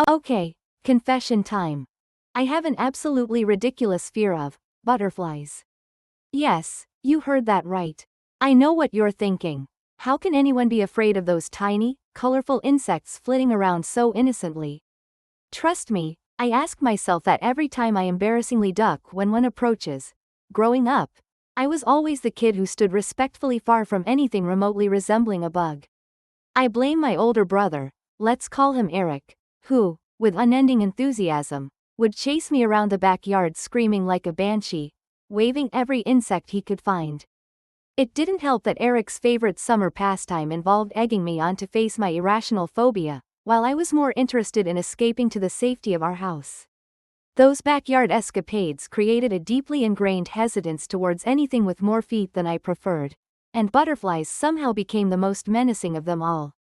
Okay, confession time. I have an absolutely ridiculous fear of butterflies. Yes, you heard that right. I know what you're thinking. How can anyone be afraid of those tiny, colorful insects flitting around so innocently? Trust me, I ask myself that every time I embarrassingly duck when one approaches. Growing up, I was always the kid who stood respectfully far from anything remotely resembling a bug. I blame my older brother, let's call him Eric, who, with unending enthusiasm, would chase me around the backyard screaming like a banshee, waving every insect he could find. It didn't help that Eric's favorite summer pastime involved egging me on to face my irrational phobia, while I was more interested in escaping to the safety of our house. Those backyard escapades created a deeply ingrained hesitance towards anything with more feet than I preferred, and butterflies somehow became the most menacing of them all.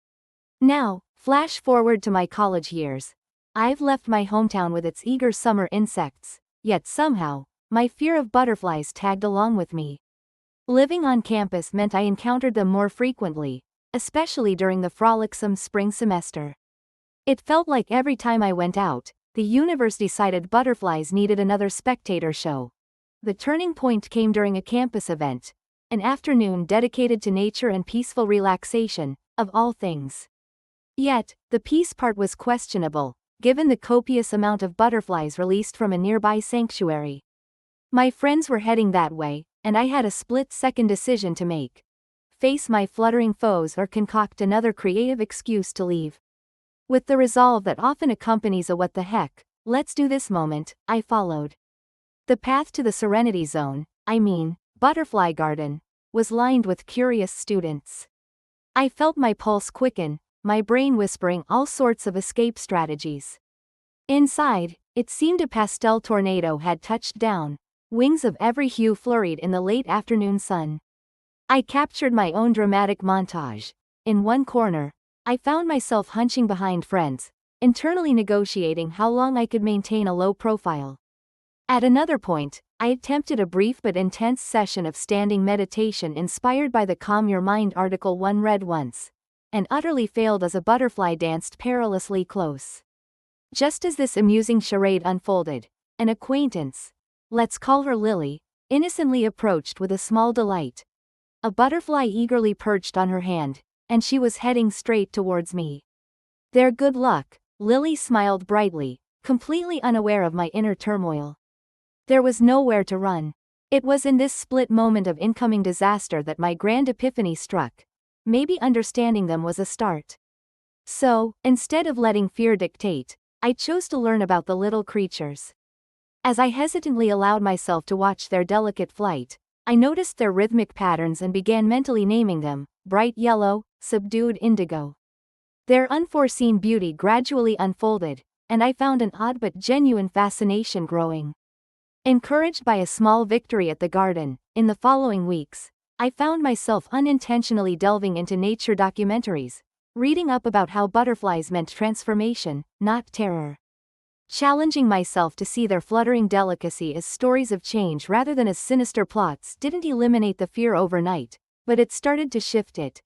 Now, flash forward to my college years. I've left my hometown with its eager summer insects, yet somehow, my fear of butterflies tagged along with me. Living on campus meant I encountered them more frequently, especially during the frolicsome spring semester. It felt like every time I went out, the universe decided butterflies needed another spectator show. The turning point came during a campus event, an afternoon dedicated to nature and peaceful relaxation, of all things. Yet, the peace part was questionable, given the copious amount of butterflies released from a nearby sanctuary. My friends were heading that way, and I had a split-second decision to make. Face my fluttering foes or concoct another creative excuse to leave. With the resolve that often accompanies a what the heck, let's do this moment, I followed. The path to the Serenity Zone, Butterfly Garden, was lined with curious students. I felt my pulse quicken, my brain whispering all sorts of escape strategies. Inside, it seemed a pastel tornado had touched down, wings of every hue flurried in the late afternoon sun. I captured my own dramatic montage. In one corner, I found myself hunching behind friends, internally negotiating how long I could maintain a low profile. At another point, I attempted a brief but intense session of standing meditation inspired by the Calm Your Mind article one read once, and utterly failed as a butterfly danced perilously close. Just as this amusing charade unfolded, an acquaintance, let's call her Lily, innocently approached with a small delight. A butterfly eagerly perched on her hand, and she was heading straight towards me. Their good luck, Lily smiled brightly, completely unaware of my inner turmoil. There was nowhere to run. It was in this split moment of incoming disaster that my grand epiphany struck. Maybe understanding them was a start. So, instead of letting fear dictate, I chose to learn about the little creatures. As I hesitantly allowed myself to watch their delicate flight, I noticed their rhythmic patterns and began mentally naming them: bright yellow, subdued indigo. Their unforeseen beauty gradually unfolded, and I found an odd but genuine fascination growing. Encouraged by a small victory at the garden, in the following weeks, I found myself unintentionally delving into nature documentaries, reading up about how butterflies meant transformation, not terror. Challenging myself to see their fluttering delicacy as stories of change rather than as sinister plots didn't eliminate the fear overnight, but it started to shift it.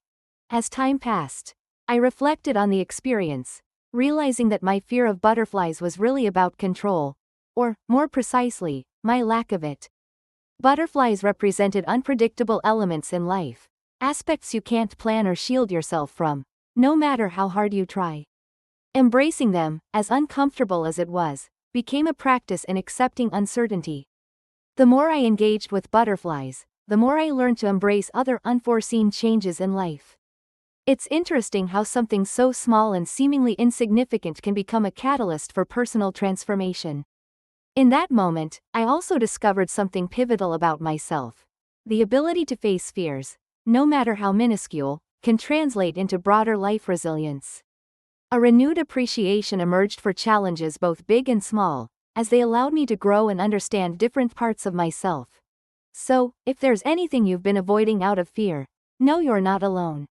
As time passed, I reflected on the experience, realizing that my fear of butterflies was really about control, or, more precisely, my lack of it. Butterflies represented unpredictable elements in life, aspects you can't plan or shield yourself from, no matter how hard you try. Embracing them, as uncomfortable as it was, became a practice in accepting uncertainty. The more I engaged with butterflies, the more I learned to embrace other unforeseen changes in life. It's interesting how something so small and seemingly insignificant can become a catalyst for personal transformation. In that moment, I also discovered something pivotal about myself. The ability to face fears, no matter how minuscule, can translate into broader life resilience. A renewed appreciation emerged for challenges both big and small, as they allowed me to grow and understand different parts of myself. So, if there's anything you've been avoiding out of fear, know you're not alone.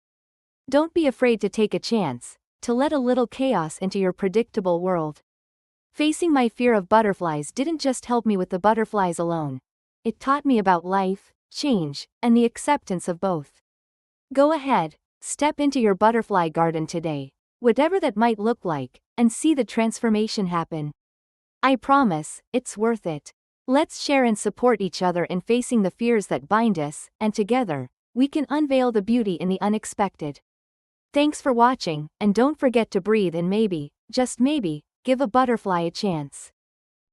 Don't be afraid to take a chance, to let a little chaos into your predictable world. Facing my fear of butterflies didn't just help me with the butterflies alone. It taught me about life, change, and the acceptance of both. Go ahead, step into your butterfly garden today. whatever that might look like, and see the transformation happen. I promise, it's worth it. Let's share and support each other in facing the fears that bind us, and together, we can unveil the beauty in the unexpected. Thanks for watching, and don't forget to breathe and maybe, just maybe, give a butterfly a chance.